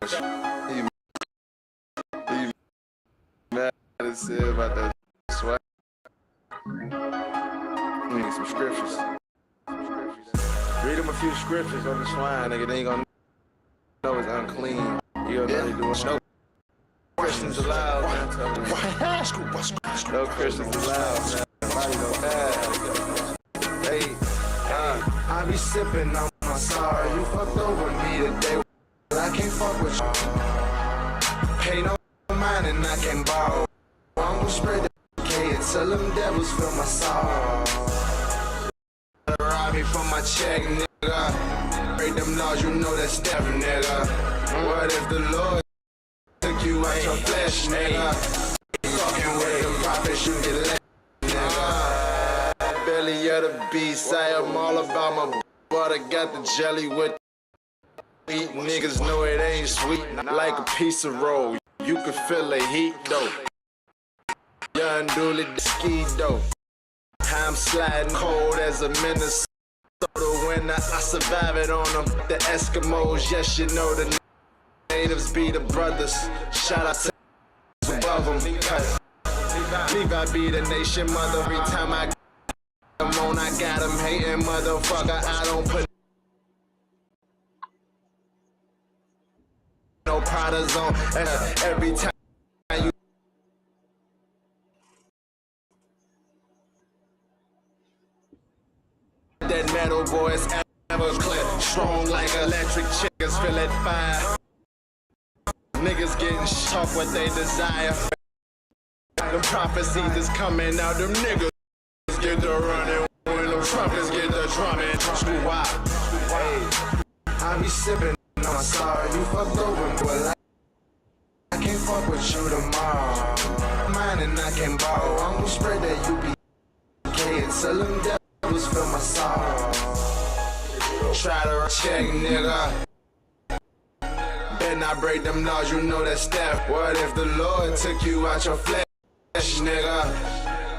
He mad as hell about that swag. Need some scriptures. Read him a few scriptures on the swine, nigga. They ain't gonna know it's unclean. You gonna know they doing no Christians allowed, man. No Christians allowed, man. Nobody don't have. Hey, I be sipping on my sorrow. You fucked over me today. I can't fuck with you. Pay no mind and I can't borrow. I'm gonna spread the K and tell them devils feel my sorrow. Rob me from my check, nigga. Break them laws, you know that's Steph, nigga. What if the Lord took you out your flesh, nigga? Fucking with the prophets, you get left, nigga. Belly of the beast, I am all about my butter. Got the jelly with eat. Niggas know it ain't sweet, like a piece of roll. You can feel the heat, though. Young Dooley, the ski, though. I'm sliding cold as a Minnesota winter. I survive it on them. The Eskimos, yes, you know the natives be the brothers. Shout out to above them. Levi be the nation mother. Every time I come on, I got them hating, motherfucker. I don't put no Pradas on. Every time you that metal voice ever clip. Strong like electric chickens, feel that fire. Niggas getting talk what they desire. The prophecies is coming out, them niggas get the running. When the trumpets get the drumming. Screw out. Hey, I be sipping on my sorrow. You fucked over, boy. I can't fuck with you tomorrow. Mine and I can borrow. I'm gonna spread that UPK and tell them devils feel my sorrow. Try to check, nigga. Better not break them laws, you know that Steph. What if the Lord took you out your flesh, nigga?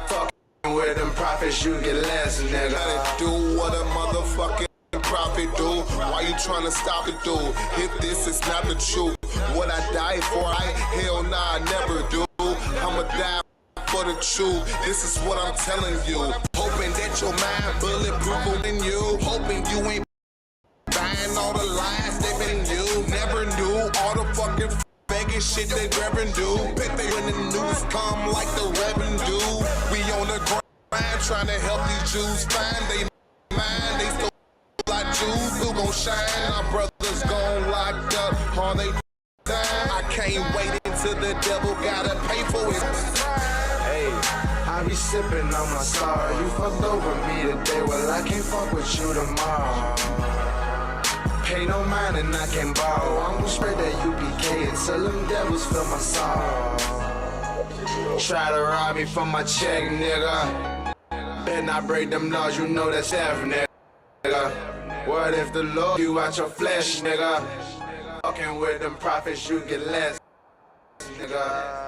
Fucking with them prophets, you get less, nigga. Gotta do what a motherfucking prophet do. Why you tryna stop it, dude? If this is not the truth, what I died for, hell nah, I never do. I'ma die for the truth. This is what I'm telling you. Hoping that your mind bulletproof in you. Hoping you ain't buying all the lies they been you. Never knew all the fucking begging shit they grabbing do. Bet they when the news come like the reverend do. We on the grind trying to help these Jews find they mind. They still like Jews who gon' shine. Our brothers gon' locked up. All they dying. I can't wait until the devil gotta pay for it. Hey, I be sipping on my sorrow. You fucked over me today. Well, I can't fuck with you tomorrow. Pay no mind and I can borrow. I'm gonna spread that UPK and tell them devils feel my sorrow. Try to rob me from my check, nigga. Better not break them laws, you know that's Steph, nigga. What if the Lord you out your flesh, nigga? Fucking with them prophets, you get less, nigga.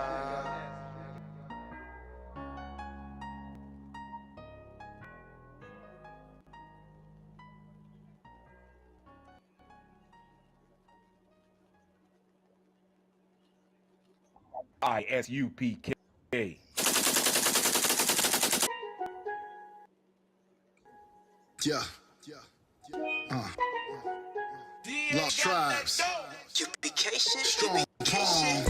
ISUPK. Yeah. Lost tribes. Strong palm.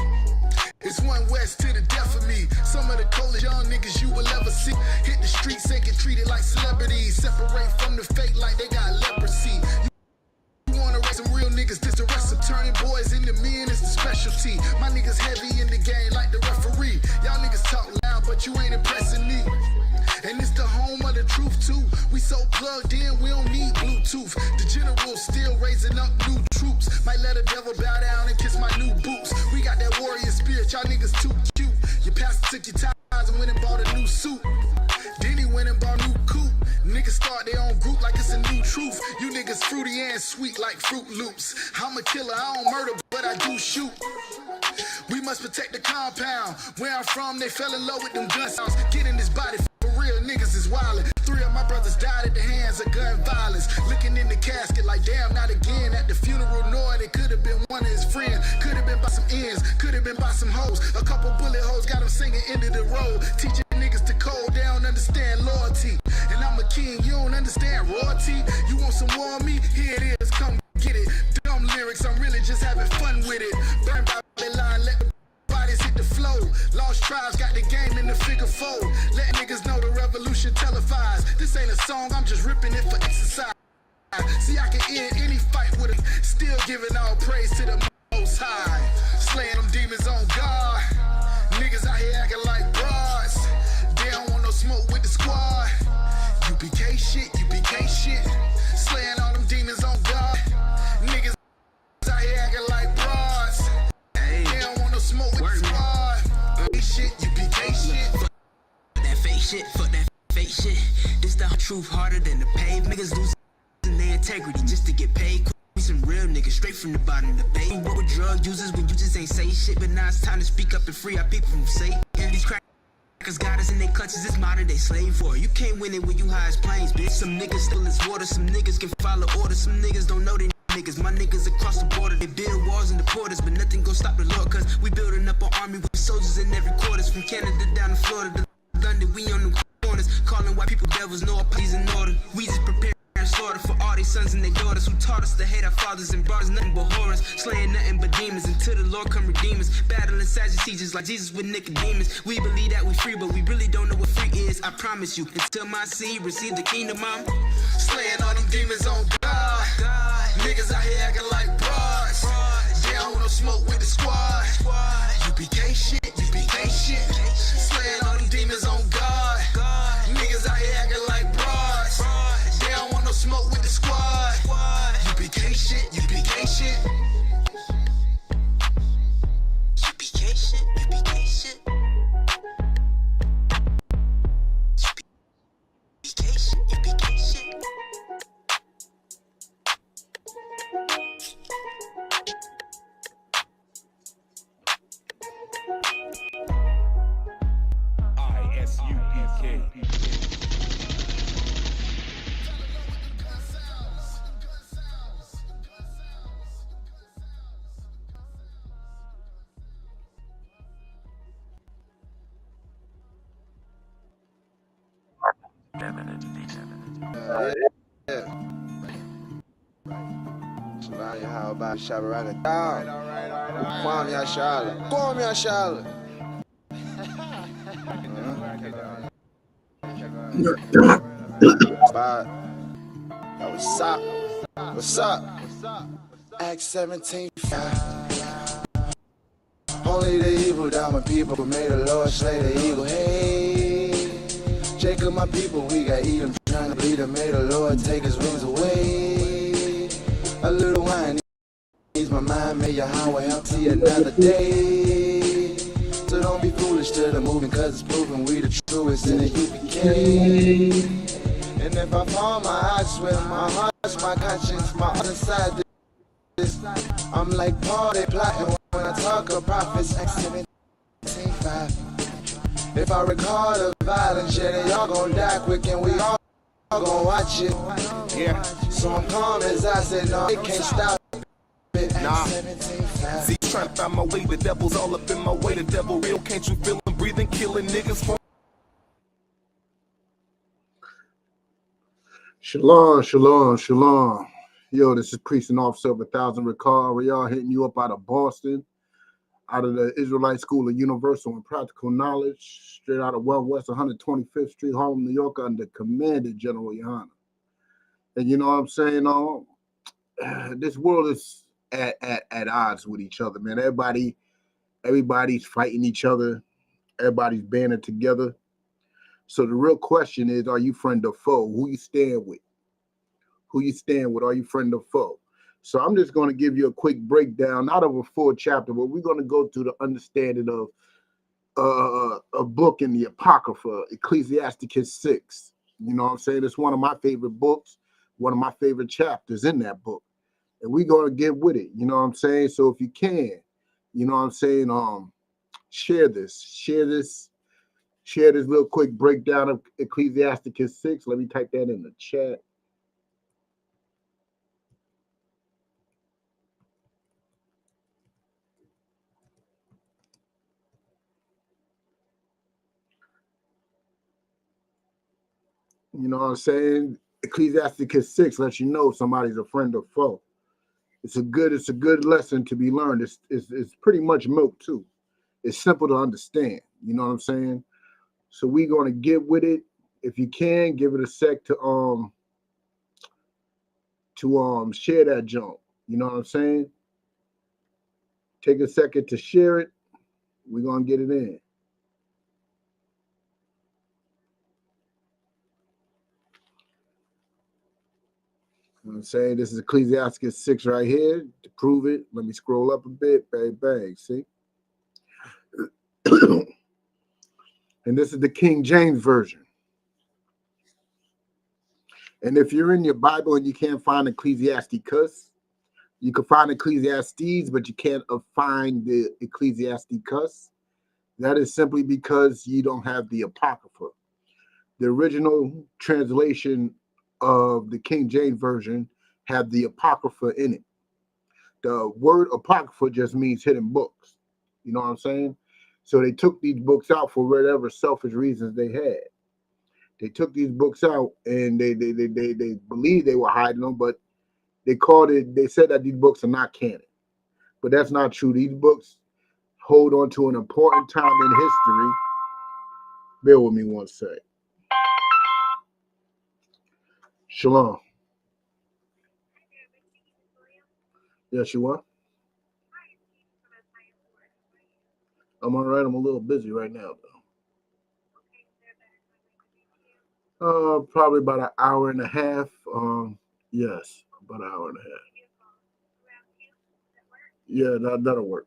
It's one west to the death of me. Some of the coldest young niggas you will ever see. Hit the streets and get treated like celebrities. Separate from the fake like they got leprosy. You wanna raise some real niggas, this the rest of turning boys into men, it's the specialty. My niggas heavy in the game like the referee. Y'all niggas talk loud, but you ain't impressing me. And it's the home of the truth too. We so plugged in, we don't need Bluetooth. The general still raising up new troops. Might let a devil bow down and kiss my new boots. We got that warrior spirit, y'all niggas too cute. Your pastor took your ties and went and bought a new suit. Then he went and bought a new coupe. Niggas start their own group like it's a new truth. You niggas fruity and sweet like Fruit Loops. I'm a killer, I don't murder, but I do shoot. We must protect the compound. Where I'm from, they fell in love with them gun sounds. Get in this body, for real, niggas is wildin'. 3 of my brothers died at the hands of gun violence. Looking in the casket like, damn, not again. At the funeral, knowing it could have been one of his friends. some ends, could have been by some hoes. A couple bullet holes got them singing into the road. Teaching niggas to code, they don't understand loyalty. And I'm a king, you don't understand royalty. You want some war on me? Here it is, come get it. Dumb lyrics, I'm really just having fun with it. Burn by the line, let the bodies hit the flow. Lost tribes got the game in the figure four. Let niggas know the revolution televised. This ain't a song, I'm just ripping it for exercise. See, I can end any fight with it. Still giving all praise to the Most High. Slaying them demons on God. Niggas out here acting like broads. They don't want no smoke with the squad. UPK shit, UPK shit. Slaying all them demons on God. Niggas out here acting like broads. They don't want no smoke with the squad. Shit, UPK shit. Fuck that fake shit, fuck that fake shit. This the truth harder than the pave. Niggas losing their integrity just to get paid. We some real niggas straight from the bottom of the bay. What with drug users when you just ain't say shit? But now it's time to speak up and free our people from Satan. And these crackers got us in their clutches, it's modern day slave for. You can't win it when you high as planes, bitch. Some niggas still is water, some niggas can follow orders. Some niggas don't know they niggas. My niggas across the border, they build walls and the porters, but nothing gon' stop the Lord, cause we building up an army with soldiers in every quarters. From Canada down to Florida to London, we on the corners, calling white people devils, no apologies in order. We just prepare slaughter for all these sons and their daughters who taught us to hate our fathers and brothers, nothing but horrors, slaying nothing but demons until the Lord come redeem us. Battling Sadducees just like Jesus with Nicodemus. We believe that we free, but we really don't know what free is. I promise you, until my seed receive the kingdom, I'm slaying all them demons on God. Niggas out here acting like broads. They don't want no smoke with the squad. UPK shit, UPK shit. Slaying all them demons on God. Niggas out here acting like broads. They don't want no smoke with the squad. UPK shit, UPK shit. UPK shit, UPK shit. UPK shit, UPK shit. ISUPK. How about Shabaraga down? Kwame Ashala. Kwame Ashala. What's up? What's up? Act 17. Only the evil diamond people who made the Lord slay the eagle. Hey, Jacob, my people, we got eat them, trying to bleed them. May the Lord take his wings away. A little wine ease my mind, may Yahweh help see another day. So don't be foolish to the movement, cause it's proven we the truest in the UPK. And if I fall, my eyes swim, my heart's my conscience, my other side. I'm like Paul, they plotting when I talk of prophets. Acts 17:5. If I recall the violence, yeah, they all gon' die quick, and we all gon' watch it. Yeah. So I'm calm as I said, no, they can't stop it. Nah. 17:5. See, trying to find my way, the devil's all up in my way. The devil real, can't you feel him breathing, killing niggas for. Shalom, shalom, shalom. Yo, this is Priest and Officer of 1,000 Recall. We are hitting you up out of Boston, out of the Israelite School of Universal and Practical Knowledge, straight out of Well West 125th Street, Harlem, New York, under Commander General Yohana. And you know what I'm saying? This world is at odds with each other, man. Everybody's fighting each other. Everybody's banding together. So the real question is, are you friend or foe? Who you stand with? Who you stand with? Are you friend or foe? So I'm just going to give you a quick breakdown, not of a full chapter, but we're going to go through the understanding of a book in the Apocrypha, Ecclesiasticus 6. You know what I'm saying? It's one of my favorite books, one of my favorite chapters in that book. And we're going to get with it. You know what I'm saying? So if you can, you know what I'm saying? Share this little quick breakdown of Ecclesiasticus 6. Let me type that in the chat. You know what I'm saying? Ecclesiasticus 6 lets you know if somebody's a friend or foe. It's a good lesson to be learned. It's pretty much milk too. It's simple to understand. You know what I'm saying? So we're gonna get with it. If you can, give it a sec to share that junk. You know what I'm saying? Take a second to share it. We're gonna get it in. You know what I'm saying? This is Ecclesiasticus 6 right here. To prove it, let me scroll up a bit. Bang, bang. See? And this is the King James Version. And if you're in your Bible and you can't find Ecclesiasticus, you can find Ecclesiastes, but you can't find the Ecclesiasticus. That is simply because you don't have the Apocrypha. The original translation of the King James Version had the Apocrypha in it. The word Apocrypha just means hidden books. You know what I'm saying? So they took these books out for whatever selfish reasons they had. They took these books out and they believed they were hiding them, but they said that these books are not canon. But that's not true. These books hold on to an important time in history. Bear with me one sec. Shalom. Yes, you are? I'm all right. I'm a little busy right now, though. Probably about an hour and a half. Yes, about an hour and a half. Yeah, that'll work.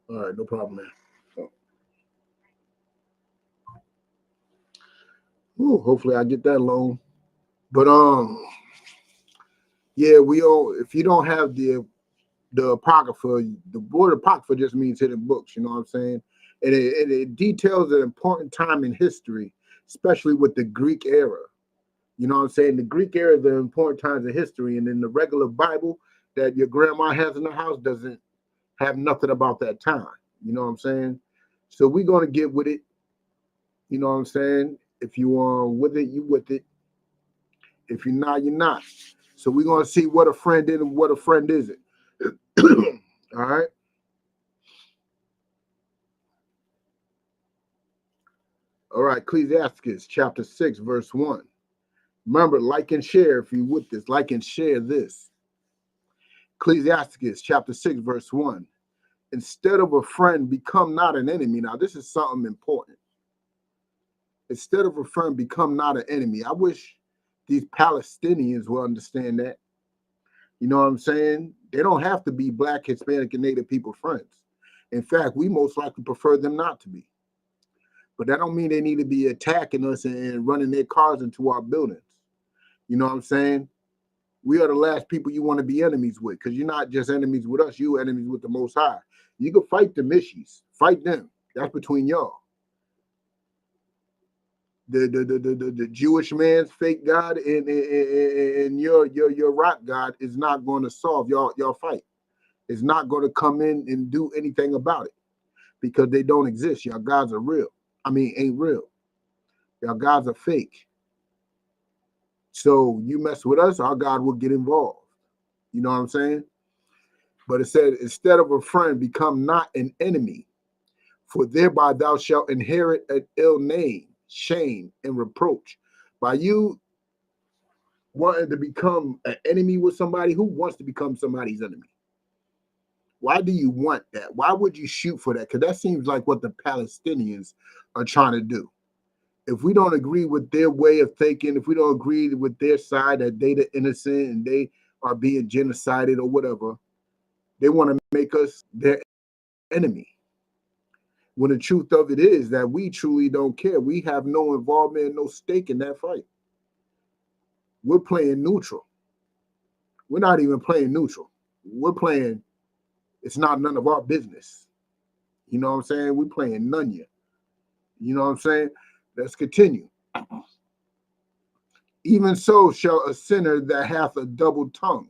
All right, no problem, man. Ooh, hopefully I get that loan. But yeah, if you don't have the Apocrypha, the word Apocrypha just means hidden books, you know what I'm saying? And it details an important time in history, especially with the Greek era. You know what I'm saying? The Greek era is the important times in history, and then the regular Bible that your grandma has in the house doesn't have nothing about that time. You know what I'm saying? So we're gonna get with it. You know what I'm saying? If you are with it, you with it. If you're not, you're not. So we're gonna see what a friend is and what a friend isn't. All right. All right, Ecclesiasticus chapter 6, verse 1. Remember, like and share if you with this. Like and share this. Ecclesiasticus chapter 6, verse 1. Instead of a friend, become not an enemy. Now, this is something important. Instead of a friend, become not an enemy. I wish these Palestinians will understand that. You know what I'm saying? They don't have to be Black, Hispanic, and Native people friends. In fact, we most likely prefer them not to be. But that don't mean they need to be attacking us and running their cars into our buildings. You know what I'm saying? We are the last people you want to be enemies with, because you're not just enemies with us, you're enemies with the Most High. You can fight the Mishies, fight them. That's between y'all. The Jewish man's fake God and your rock God is not going to solve your fight. It's not going to come in and do anything about it because they don't exist. Your gods are real. Ain't real. Your gods are fake. So you mess with us, our God will get involved. You know what I'm saying? But it said, instead of a friend, become not an enemy, for thereby thou shalt inherit an ill name, shame, and reproach. By you wanting to become an enemy with somebody, who wants to become somebody's enemy? Why do you want that? Why would you shoot for that? Because that seems like what the Palestinians are trying to do. If we don't agree with their way of thinking, if we don't agree with their side that they the innocent and they are being genocided or whatever, they want to make us their enemy. When the truth of it is that we truly don't care. We have no involvement and no stake in that fight. We're playing neutral. We're not even playing neutral. We're playing, it's not none of our business. You know what I'm saying? We're playing none yet. You know what I'm saying? Let's continue. Even so shall a sinner that hath a double tongue.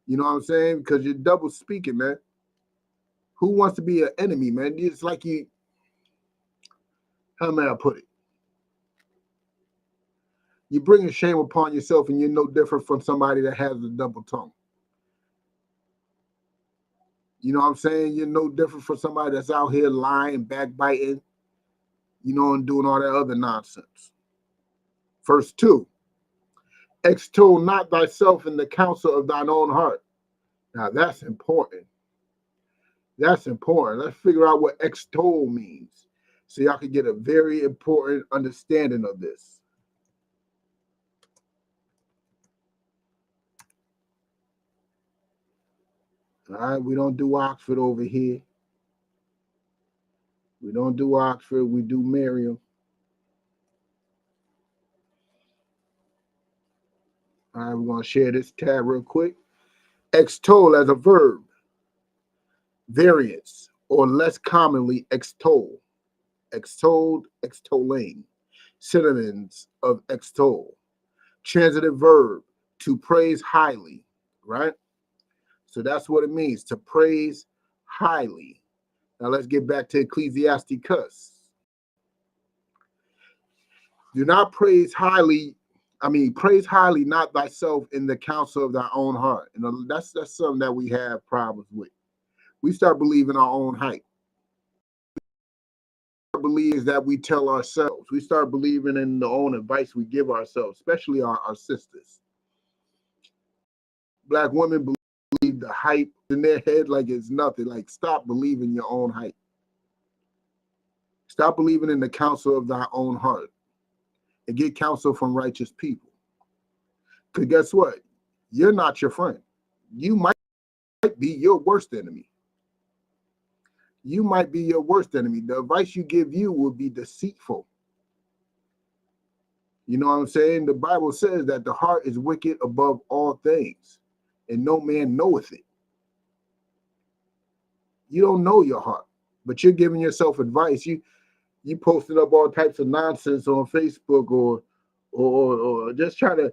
You know what I'm saying? Because you're double speaking, man. Who wants to be an enemy, man? It's like how may I put it? You bring a shame upon yourself, and you're no different from somebody that has a double tongue. You know what I'm saying? You're no different from somebody that's out here lying, backbiting, and doing all that other nonsense. Verse 2, extol not thyself in the counsel of thine own heart. Now that's important. That's important. Let's figure out what extol means so y'all can get a very important understanding of this. All right, we don't do Oxford over here. We don't do Oxford, we do Merriam. All right, we're going to share this tab real quick. Extol as a verb. Variance, or less commonly extol. Extolled, extolling. Synonyms of extol. Transitive verb, to praise highly, right? So that's what it means, to praise highly. Now let's get back to Ecclesiasticus. Do not praise highly, praise highly not thyself in the counsel of thy own heart. And that's something that we have problems with. We start believing our own hype. We believe that we tell ourselves. We start believing in the own advice we give ourselves, especially our sisters. Black women believe the hype in their head like it's nothing. Like, stop believing your own hype. Stop believing in the counsel of thy own heart and get counsel from righteous people. Because guess what? You're not your friend. You might be your worst enemy. You might be your worst enemy. The advice you give you will be deceitful. You know what I'm saying? The Bible says that the heart is wicked above all things, and no man knoweth it. You don't know your heart, but you're giving yourself advice. You posted up all types of nonsense on Facebook or just trying to.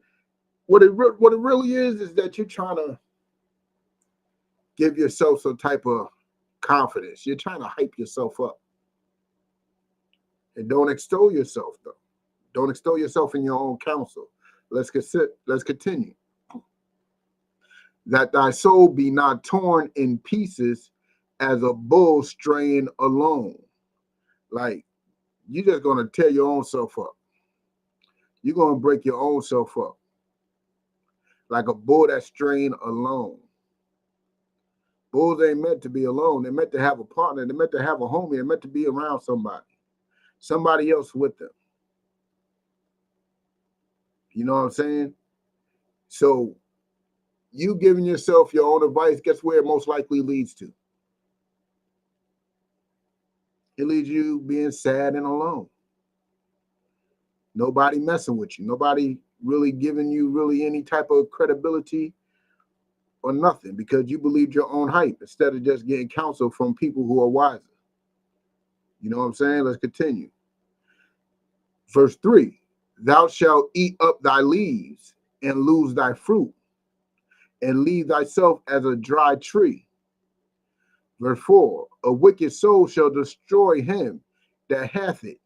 What it really is that you're trying to give yourself some type of confidence. You're trying to hype yourself up. And don't extol yourself, though. Don't extol yourself in your own counsel. Let's continue. That thy soul be not torn in pieces as a bull straying alone. Like, you're just going to tear your own self up. You're going to break your own self up. Like a bull that's straying alone. Bulls ain't meant to be alone. They're meant to have a partner. They're meant to have a homie. They're meant to be around somebody else with them. You know what I'm saying? So you giving yourself your own advice, guess where it most likely leads to? It leads you being sad and alone. Nobody messing with you. Nobody really giving you really any type of credibility or nothing, because you believed your own hype instead of just getting counsel from people who are wiser. You know what I'm saying? Let's continue. Verse 3, thou shalt eat up thy leaves and lose thy fruit, and leave thyself as a dry tree. Verse 4, a wicked soul shall destroy him that hath it,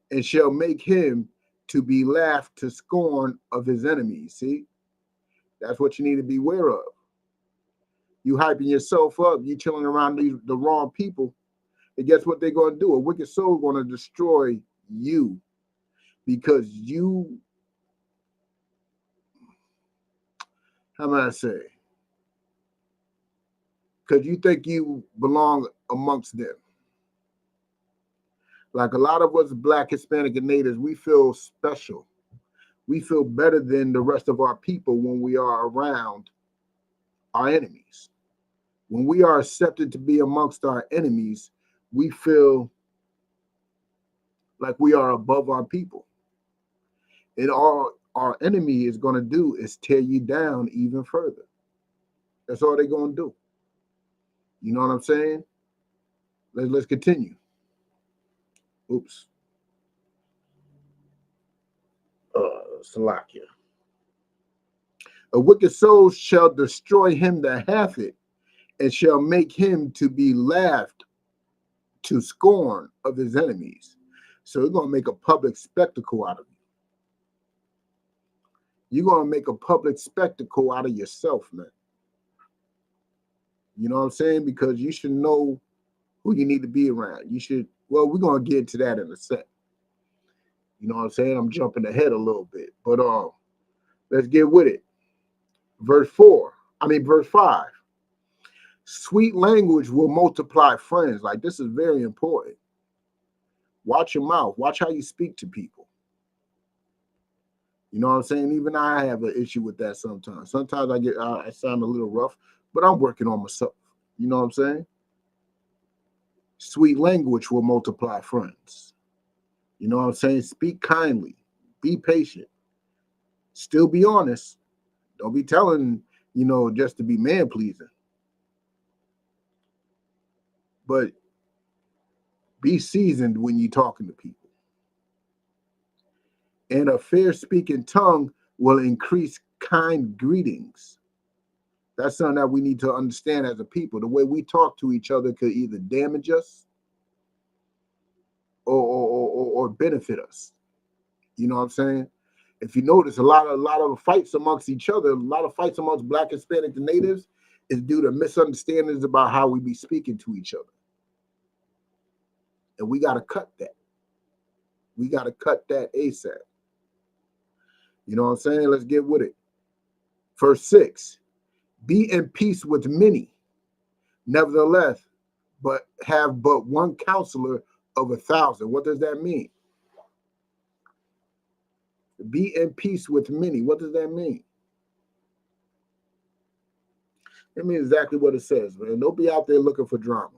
and shall make him to be laughed to scorn of his enemies. See? That's what you need to beware of. You hyping yourself up, you chilling around the wrong people, and guess what they're going to do? A wicked soul is going to destroy you because you, how am I say? Because you think you belong amongst them. Like a lot of us Black, Hispanic, and natives, we feel special. We feel better than the rest of our people when we are around our enemies. When we are accepted to be amongst our enemies, we feel like we are above our people. And all our enemy is going to do is tear you down even further. That's all they're going to do. You know what I'm saying? Let's continue. Oops. Salakia. A wicked soul shall destroy him that hath it, and shall make him to be laughed to scorn of his enemies. So we're going to make a public spectacle out of you. you're going to make a public spectacle out of yourself, man. You know what I'm saying? Because you should know who you need to be around. You should, well, we're going to get to that in a sec. You know what I'm saying? I'm jumping ahead a little bit, but let's get with it. Verse 5. Sweet language will multiply friends. Like, this is very important. Watch your mouth. Watch how you speak to people. You know what I'm saying? Even I have an issue with that sometimes. Sometimes I sound a little rough, but I'm working on myself. You know what I'm saying? Sweet language will multiply friends. You know what I'm saying? Speak kindly. Be patient. Still be honest. Don't be telling, just to be man-pleasing. But be seasoned when you're talking to people. And a fair-speaking tongue will increase kind greetings. That's something that we need to understand as a people. The way we talk to each other could either damage us or benefit us. You know what I'm saying? If you notice, a lot of fights amongst each other, a lot of fights amongst Black, Hispanic, and Natives is due to misunderstandings about how we be speaking to each other. And we got to cut that. We got to cut that ASAP. You know what I'm saying? Let's get with it. Verse 6. Be in peace with many, nevertheless, but have but one counselor of 1,000. What does that mean? Be in peace with many. What does that mean? It means exactly what it says, man. Don't be out there looking for drama.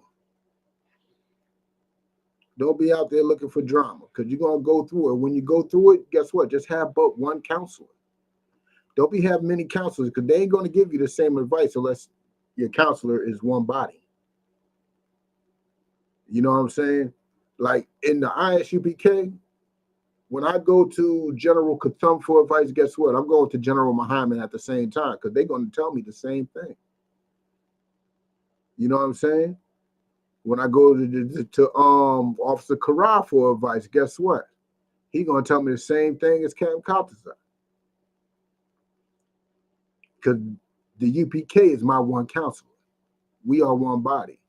Don't be out there looking for drama, because you're going to go through it. When you go through it, guess what? Just have but one counselor. Don't be having many counselors, because they ain't going to give you the same advice unless your counselor is one body. You know what I'm saying? Like in the ISUPK, when I go to General Kathum for advice, guess what? I'm going to General Muhammad at the same time, because they're going to tell me the same thing. You know what I'm saying? When I go to Officer Kara for advice, guess what? He's going to tell me the same thing as Captain Kaltazar. Because the UPK is my one counselor. We are one body.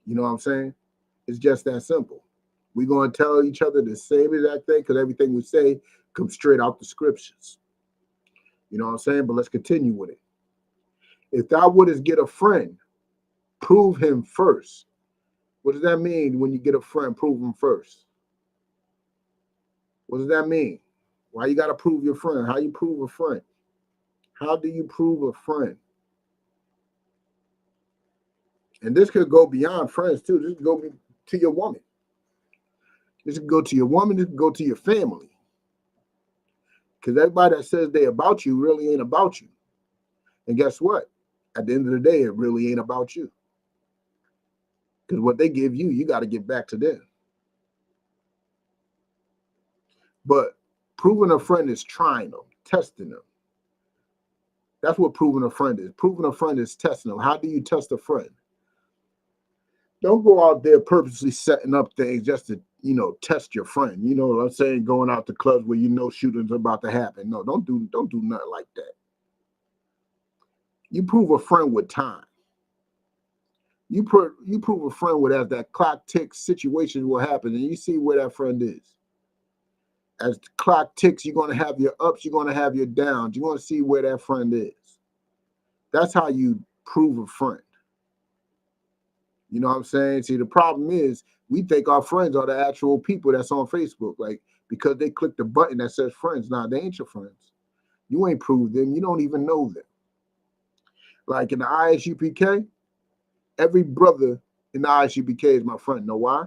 You know what I'm saying? It's just that simple. We're going to tell each other the same exact thing, because everything we say comes straight out the scriptures. You know what I'm saying? But let's continue with it. If thou wouldest get a friend, prove him first. What does that mean when you get a friend, prove him first? What does that mean? Why you got to prove your friend? How you prove a friend? How do you prove a friend? And this could go beyond friends too. This could go to your woman. This could go to your woman. This could go to your family. Because everybody that says they about you really ain't about you. And guess what? At the end of the day, it really ain't about you. Because what they give you, you got to give back to them. But proving a friend is trying them, testing them. That's what proving a friend is. Proving a friend is testing them. How do you test a friend? Don't go out there purposely setting up things just to, test your friend. You know what I'm saying? Going out to clubs where shootings are about to happen. No, don't do nothing like that. You prove a friend with time. You prove a friend with, as that clock ticks, situations will happen, and you see where that friend is. As the clock ticks, you're going to have your ups, you're going to have your downs. You're going to see where that friend is. That's how you prove a friend. You know what I'm saying? See, the problem is we think our friends are the actual people that's on Facebook, like, because they click the button that says friends. Nah, they ain't your friends. You ain't proved them. You don't even know them. Like in the ISUPK, every brother in the ISUPK is my friend. Know why?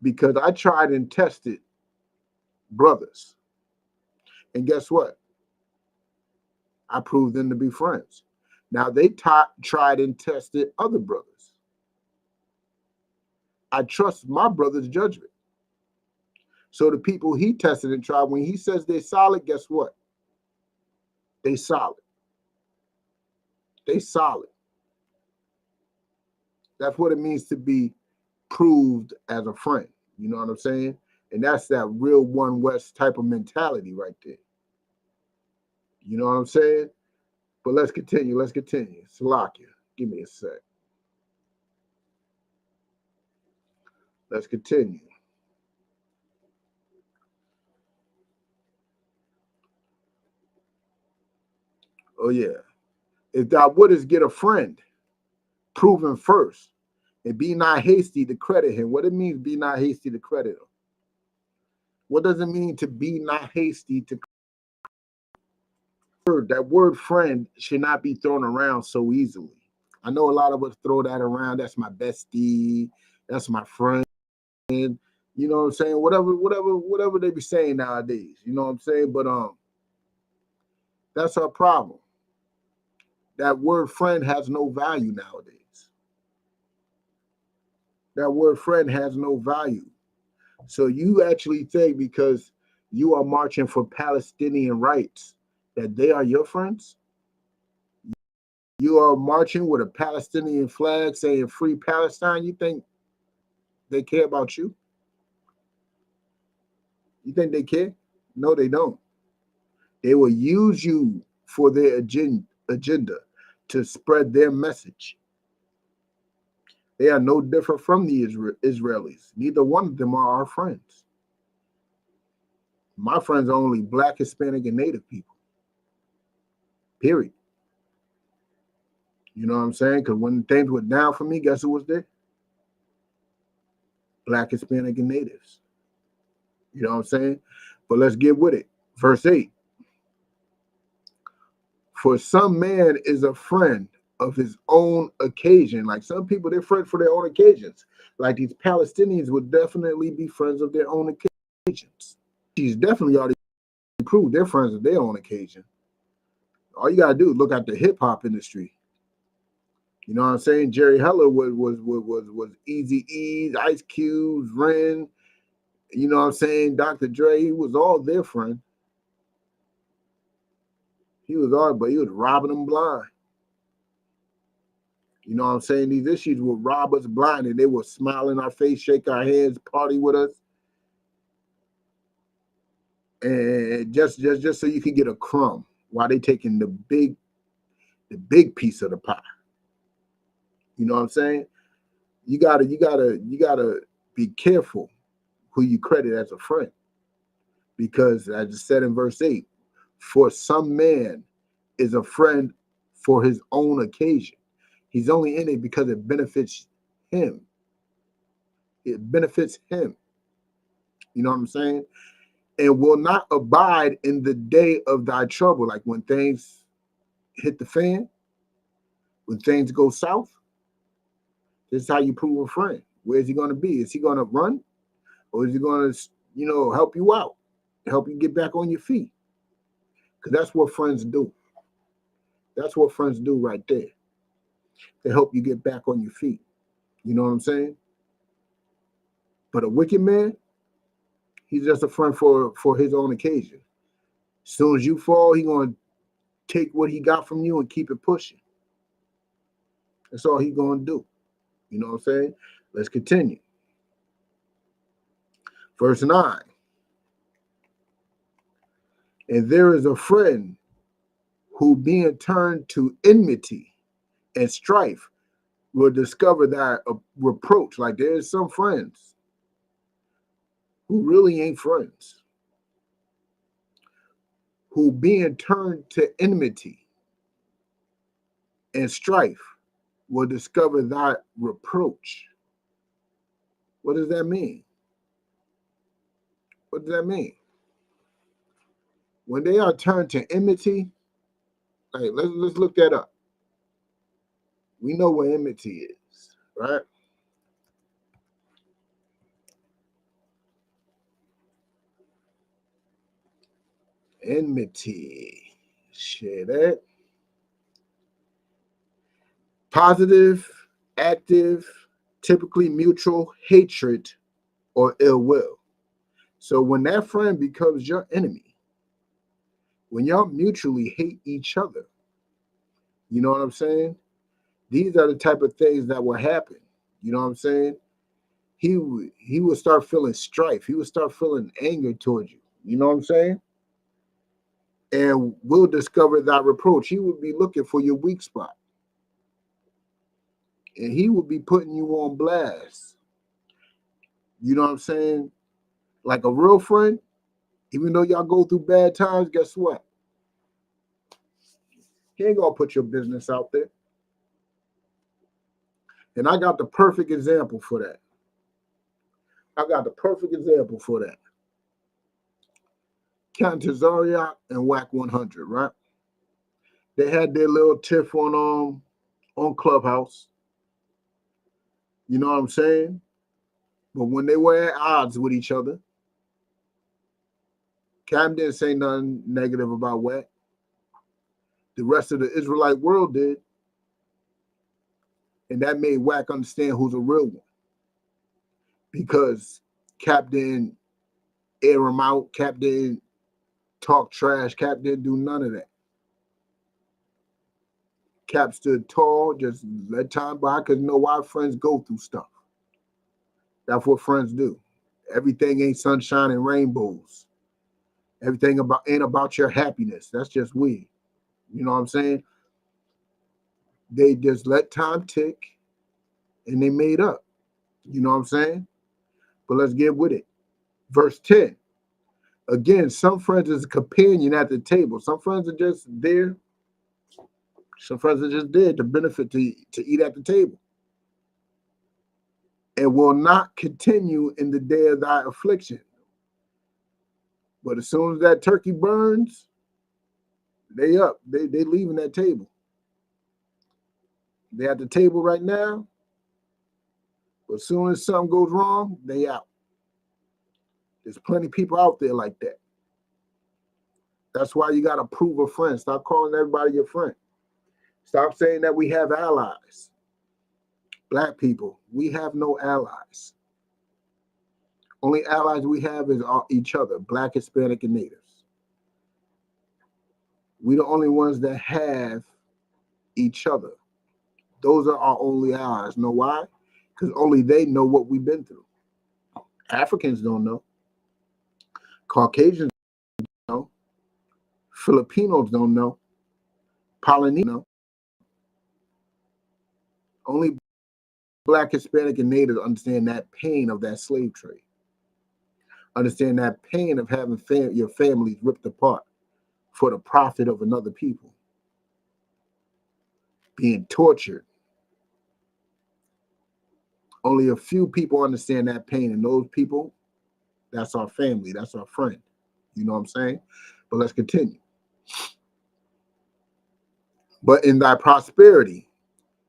Because I tried and tested brothers. And guess what? I proved them to be friends. Now they tried and tested other brothers. I trust my brother's judgment. So the people he tested and tried, when he says they're solid, guess what? They solid. They solid. That's what it means to be proved as a friend. You know what I'm saying? And that's that real One West type of mentality right there. You know what I'm saying? But let's continue. Let's continue. Salakia, give me a sec. Let's continue. Oh, yeah. If thou wouldest get a friend, prove him first, and be not hasty to credit him. What it means, be not hasty to credit him? What does it mean to be not hasty to credit? That word friend should not be thrown around so easily. I know a lot of us throw that around. That's my bestie. That's my friend. You know what I'm saying? Whatever they be saying nowadays. You know what I'm saying? But that's our problem. That word friend has no value nowadays. That word friend has no value. So you actually think because you are marching for Palestinian rights that they are your friends? You are marching with a Palestinian flag saying free Palestine. You think they care about you? You think they care? No, they don't. They will use you for their agenda to spread their message. They are no different from the Israelis. Neither one of them are our friends. My friends are only Black, Hispanic, and Native people. Period. You know what I'm saying? Because when things went down for me, guess who was there? Black, Hispanic, and Natives. You know what I'm saying? But let's get with it. Verse 8. For some man is a friend of his own occasion. Like some people, they're friends for their own occasions. Like these Palestinians would definitely be friends of their own occasions. She's definitely already proved they're friends of their own occasion. All you gotta do is look at the hip hop industry. You know what I'm saying? Jerry Heller was Easy E's, Ice Cube's, Ren. You know what I'm saying? Dr. Dre, he was all their friend. He was all, but he was robbing them blind. You know what I'm saying? These issues would rob us blind, and they would smile in our face, shake our hands, party with us, and just so you could get a crumb while they taking the big piece of the pie. You know what I'm saying? You gotta be careful who you credit as a friend, because as I said in verse 8, for some man is a friend for his own occasion. He's only in it because it benefits him. It benefits him. You know what I'm saying? And will not abide in the day of thy trouble. Like when things hit the fan, when things go south, this is how you prove a friend. Where's he going to be? Is he going to run? Or is he going to, help you out, help you get back on your feet? Because that's what friends do. That's what friends do right there. They help you get back on your feet. You know what I'm saying? But a wicked man, he's just a friend for his own occasion. As soon as you fall, he's going to take what he got from you and keep it pushing. That's all he's going to do. You know what I'm saying? Let's continue. Verse 9. And there is a friend who, being turned to enmity and strife, will discover that reproach. Like there's some friends who really ain't friends, who being turned to enmity and strife will discover that reproach. What does that mean? What does that mean? When they are turned to enmity, like let's look that up. We know what enmity is, right? Enmity. Share that. Positive, active, typically mutual hatred or ill will. So when that friend becomes your enemy, when y'all mutually hate each other, you know what I'm saying? These are the type of things that will happen. You know what I'm saying? he would start feeling strife. He would start feeling anger towards you. You know what I'm saying? And will discover that reproach. He would be looking for your weak spot. And he would be putting you on blast. You know what I'm saying? Like a real friend, even though y'all go through bad times, guess what? He ain't gonna put your business out there. And I got the perfect example for that. Captain Zariak and Whack 100, right? They had their little tiff on Clubhouse. You know what I'm saying? But when they were at odds with each other, Cam didn't say nothing negative about Whack. The rest of the Israelite world did. And that made Whack understand who's a real one. Because Cap didn't air him out. Cap didn't talk trash. Cap didn't do none of that. Cap stood tall, just let time by, because you know why? Friends go through stuff. That's what friends do. Everything ain't sunshine and rainbows. Everything ain't about your happiness. That's just weird. You know what I'm saying? They just let time tick and they made up. You know what I'm saying? But let's get with it. Verse 10. Again, some friends is a companion at the table. Some friends are just there. Some friends are just there to benefit to eat at the table. And will not continue in the day of thy affliction. But as soon as that turkey burns, they up. They leaving that table. They at the table right now. But as soon as something goes wrong, they out. There's plenty of people out there like that. That's why you got to prove a friend. Stop calling everybody your friend. Stop saying that we have allies. Black people, we have no allies. Only allies we have is each other, Black, Hispanic, and Natives. We the only ones that have each other. Those are our only allies. Know why? Because only they know what we've been through. Africans don't know. Caucasians don't know. Filipinos don't know. Polynesians know. Only Black, Hispanic, and Native understand that pain of that slave trade. Understand that pain of having your families ripped apart for the profit of another people. Being tortured. Only a few people understand that pain, and those people, that's our family, that's our friend. You know what I'm saying? But let's continue. But in thy prosperity,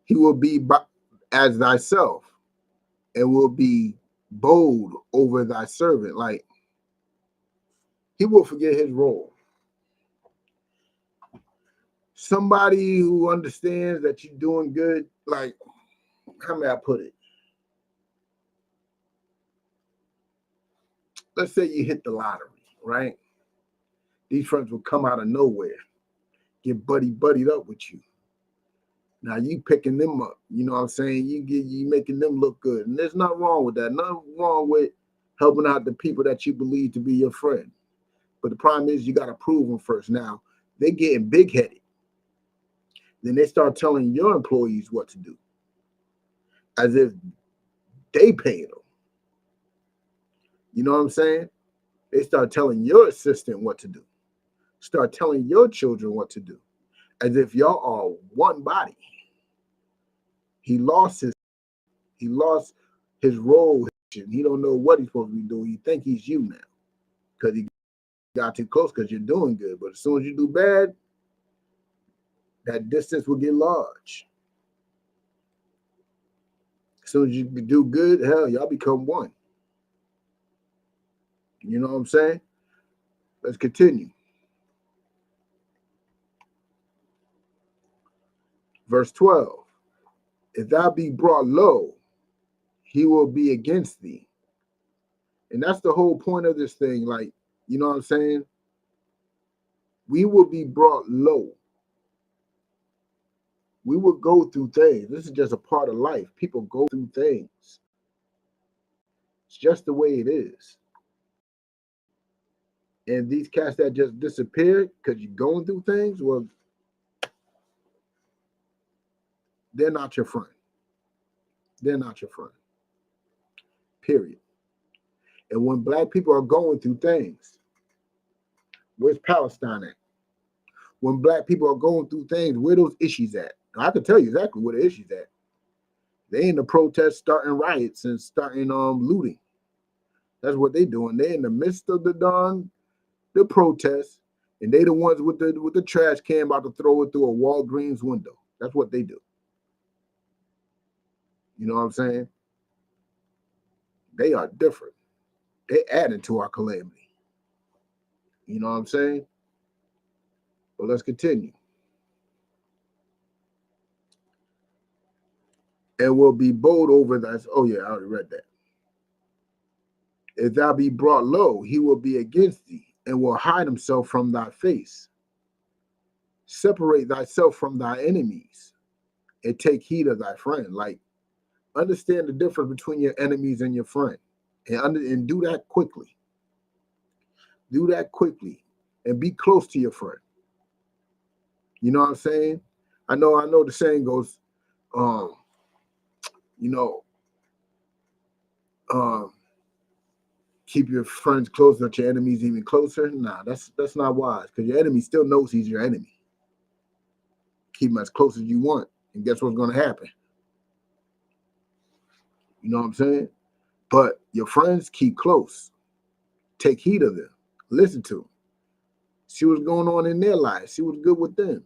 he will be as thyself, and will be bold over thy servant. Like, he will forget his role. Somebody who understands that you're doing good, like, how may I put it? Let's say you hit the lottery, right? These friends will come out of nowhere, get buddied up with you. Now you picking them up, you know what I'm saying? You making them look good. And there's nothing wrong with that. Nothing wrong with helping out the people that you believe to be your friend. But the problem is you got to prove them first. Now, they're getting big-headed. Then they start telling your employees what to do. As if they paying them. You know what I'm saying? They start telling your assistant what to do. Start telling your children what to do. As if y'all are one body. He lost his role. He don't know what he's supposed to be doing. He think he's you now. Because he got too close because you're doing good. But as soon as you do bad, that distance will get large. As soon as you do good, hell, y'all become one. You know what I'm saying? Let's continue. Verse 12. If thou be brought low, he will be against thee. And that's the whole point of this thing. Like, you know what I'm saying? We will be brought low. We will go through things. This is just a part of life. People go through things. It's just the way it is. And these cats that just disappeared because you're going through things, well, they're not your friend. They're not your friend. Period. And when black people are going through things, where's Palestine at? When black people are going through things, where those issues at? I can tell you exactly where the issues at. They in the protests, starting riots and starting looting. That's what they doing. They in the midst of the protests, and they the ones with the trash can about to throw it through a Walgreens window. That's what they do. You know what I'm saying? They are different. They added to our calamity. You know what I'm saying? But let's continue. And will be bold over that. Oh yeah, I already read that. If thou be brought low, he will be against thee, and will hide himself from thy face. Separate thyself from thy enemies, and take heed of thy friend. Like, understand the difference between your enemies and your friend, and do that quickly. Do that quickly, and be close to your friend. You know what I'm saying? I know the saying goes, keep your friends close, but your enemies even closer. Nah, that's not wise, because your enemy still knows he's your enemy. Keep him as close as you want, and guess what's going to happen? You know what I'm saying? But your friends, keep close. Take heed of them. Listen to them. See what's going on in their lives. See what's good with them.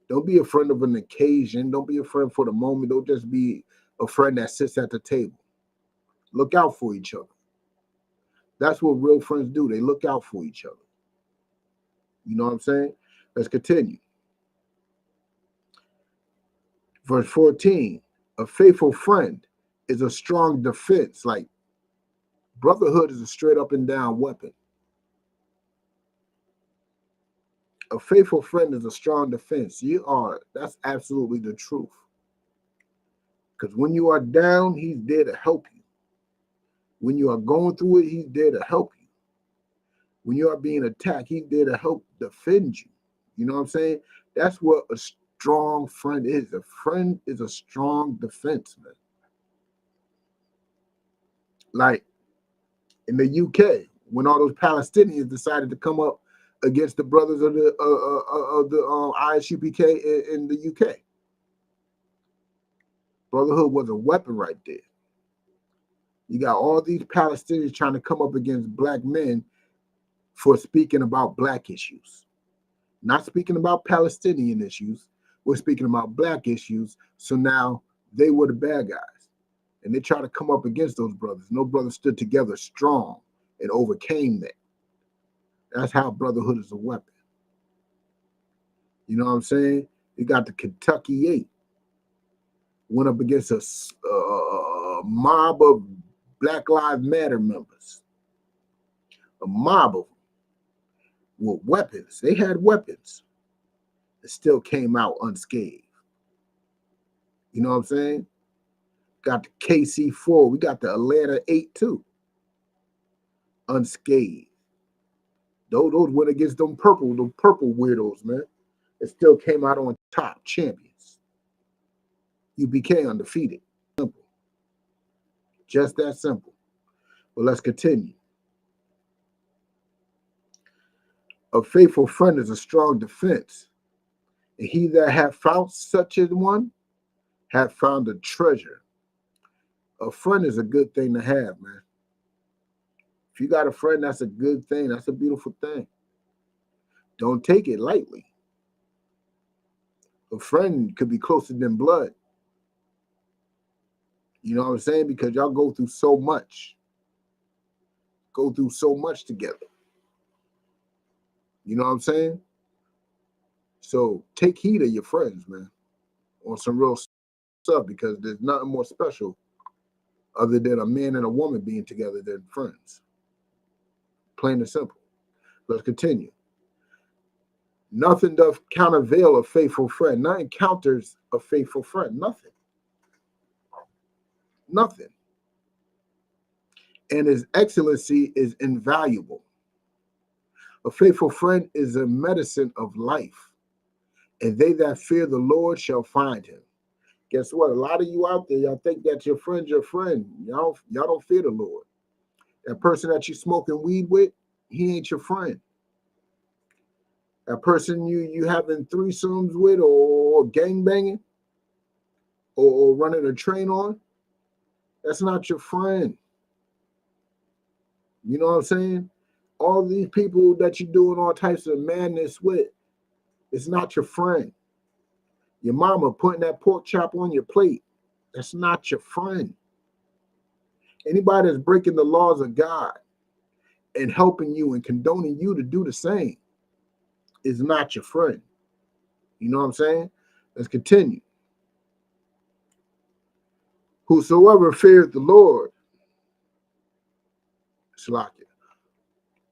Don't be a friend of an occasion. Don't be a friend for the moment. Don't just be a friend that sits at the table. Look out for each other. That's what real friends do. They look out for each other. You know what I'm saying? Let's continue. Verse 14, a faithful friend is a strong defense. Like, brotherhood is a straight up and down weapon. A faithful friend is a strong defense. That's absolutely the truth. Because when you are down, he's there to help you. When you are going through it, he's there to help you. When you are being attacked, he's there to help defend you. You know what I'm saying? That's what a strong friend is. A friend is a strong defense, man. Like in the UK, when all those Palestinians decided to come up against the brothers of the ISUPK in the UK, brotherhood was a weapon right there. You got all these Palestinians trying to come up against black men for speaking about black issues. Not speaking about Palestinian issues. We're speaking about black issues. So now they were the bad guys. And they try to come up against those brothers. No brother stood together strong and overcame that. That's how brotherhood is a weapon. You know what I'm saying? You got the Kentucky 8. Went up against a mob of Black Lives Matter members. A mob of them with weapons. They had weapons. It still came out unscathed. You know what I'm saying? Got the KC4. We got the Atlanta 8 too. Unscathed. Those went against them purple weirdos, man. It still came out on top, champions. UPK undefeated. Simple. Just that simple. But let's continue. A faithful friend is a strong defense. And he that hath found such a one hath found a treasure. A friend is a good thing to have, man. If you got a friend, that's a good thing. That's a beautiful thing. Don't take it lightly. A friend could be closer than blood. You know what I'm saying? Because y'all go through so much. Go through so much together. You know what I'm saying? So take heed of your friends, man. On some real stuff, because there's nothing more special other than a man and a woman being together than friends. Plain and simple. Let's continue. Nothing doth countervail a faithful friend. Nothing counters a faithful friend. Nothing. Nothing. and his excellency is invaluable. A faithful friend is a medicine of life, and they that fear the Lord shall find him. Guess what? A lot of you out there, y'all think that your friend's your friend. Y'all don't fear the Lord. That person that you smoking weed with, he ain't your friend. That person you having threesomes with, or gang banging, or running a train on, that's not your friend. You know what I'm saying? All these people that you're doing all types of madness with, it's not your friend. Your mama putting that pork chop on your plate, that's not your friend. Anybody that's breaking the laws of God and helping you and condoning you to do the same is not your friend. You know what I'm saying? Let's continue. Whosoever feareth the Lord, Shalakia,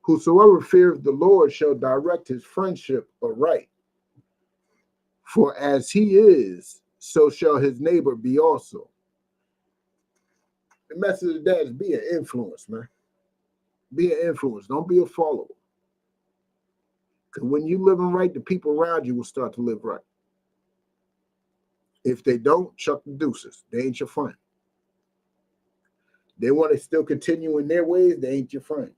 whosoever feareth the Lord shall direct his friendship aright. For as he is, so shall his neighbor be also. The message of that is be an influence, man. Be an influence. Don't be a follower. Because when you living right, the people around you will start to live right. If they don't, chuck the deuces. They ain't your friend. They want to still continue in their ways, they ain't your friend.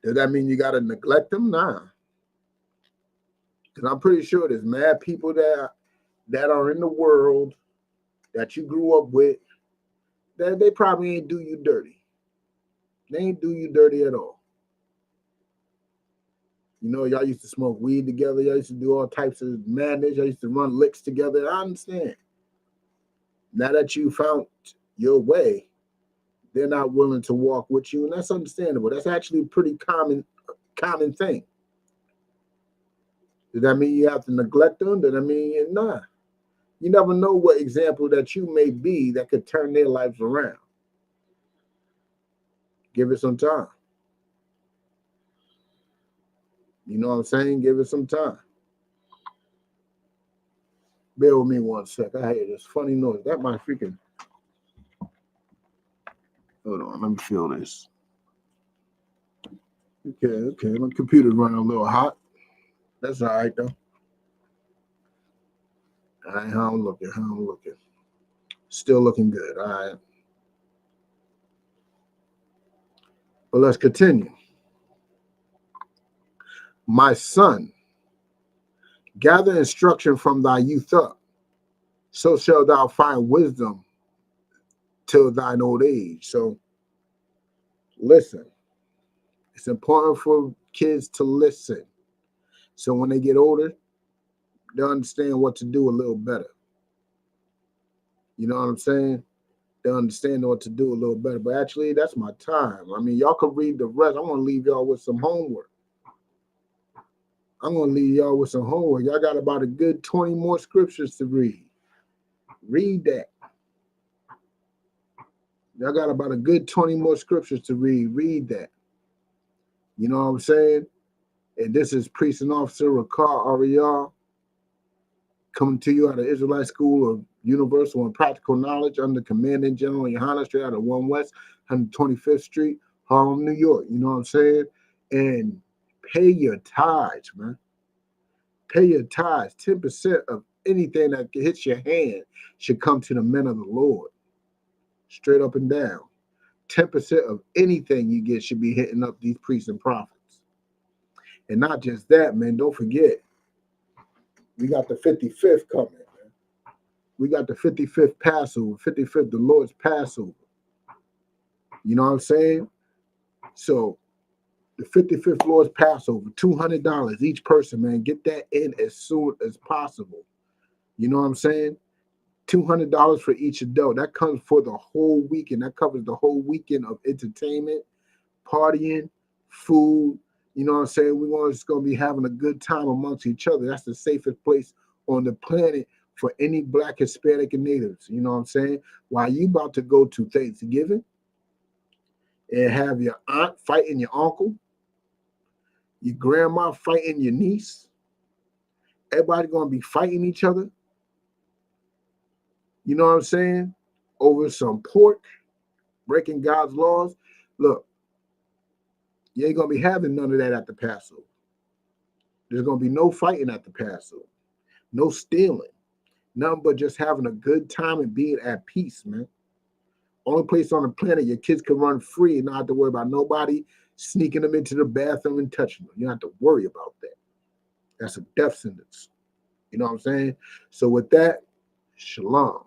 Does that mean you got to neglect them? Nah. Because I'm pretty sure there's mad people that are in the world that you grew up with that they probably ain't do you dirty. They ain't do you dirty at all. You know, y'all used to smoke weed together. Y'all used to do all types of madness. Y'all used to run licks together. I understand. Now that you found your way, they're not willing to walk with you, and that's understandable. That's actually a pretty common thing. Does that mean you have to neglect them? Does that mean nah? You never know what example that you may be that could turn their lives around. Give it some time. You know what I'm saying? Give it some time. Bear with me one sec. I hear this funny noise. That my freaking... Hold on, let me feel this. Okay. My computer's running a little hot. That's all right, though. All right, how I'm looking. Still looking good, all right. But let's continue. My son, gather instruction from thy youth up, so shalt thou find wisdom till thine old age. So, listen. It's important for kids to listen. So when they get older, they'll understand what to do a little better. You know what I'm saying? They'll understand what to do a little better. But actually, that's my time. I mean, y'all can read the rest. I want to leave y'all with some homework. I'm going to leave y'all with some homework. Y'all got about a good 20 more scriptures to read. Read that. Y'all got about a good 20 more scriptures to read. Read that. You know what I'm saying? And this is Priest and Officer Ricard Ariel coming to you out of Israelite School of Universal and Practical Knowledge under Commanding General Yohana, straight out of 1 West, 125th Street, Harlem, New York. You know what I'm saying? And pay your tithes, man. Pay your tithes. 10% of anything that hits your hand should come to the men of the Lord. Straight up and down. 10% of anything you get should be hitting up these priests and prophets. And not just that, man. Don't forget, we got the 55th coming, man. We got the 55th Passover, 55th, the Lord's Passover. You know what I'm saying? So the 55th Lord's Passover, $200 each person, man. Get that in as soon as possible. You know what I'm saying? $200 for each adult. That comes for the whole weekend. That covers the whole weekend of entertainment, partying, food. You know what I'm saying? We're just going to be having a good time amongst each other. That's the safest place on the planet for any Black, Hispanic, and natives. You know what I'm saying? While you about to go to Thanksgiving and have your aunt fighting your uncle, your grandma fighting your niece, everybody going to be fighting each other. You know what I'm saying? Over some pork breaking God's laws. Look, you ain't gonna be having none of that at the Passover. There's gonna be no fighting at the Passover, no stealing, nothing but just having a good time and being at peace, man. Only place on the planet your kids can run free and not have to worry about nobody sneaking them into the bathroom and touching them. You don't have to worry about that. That's a death sentence. You know what I'm saying? So with that, shalom.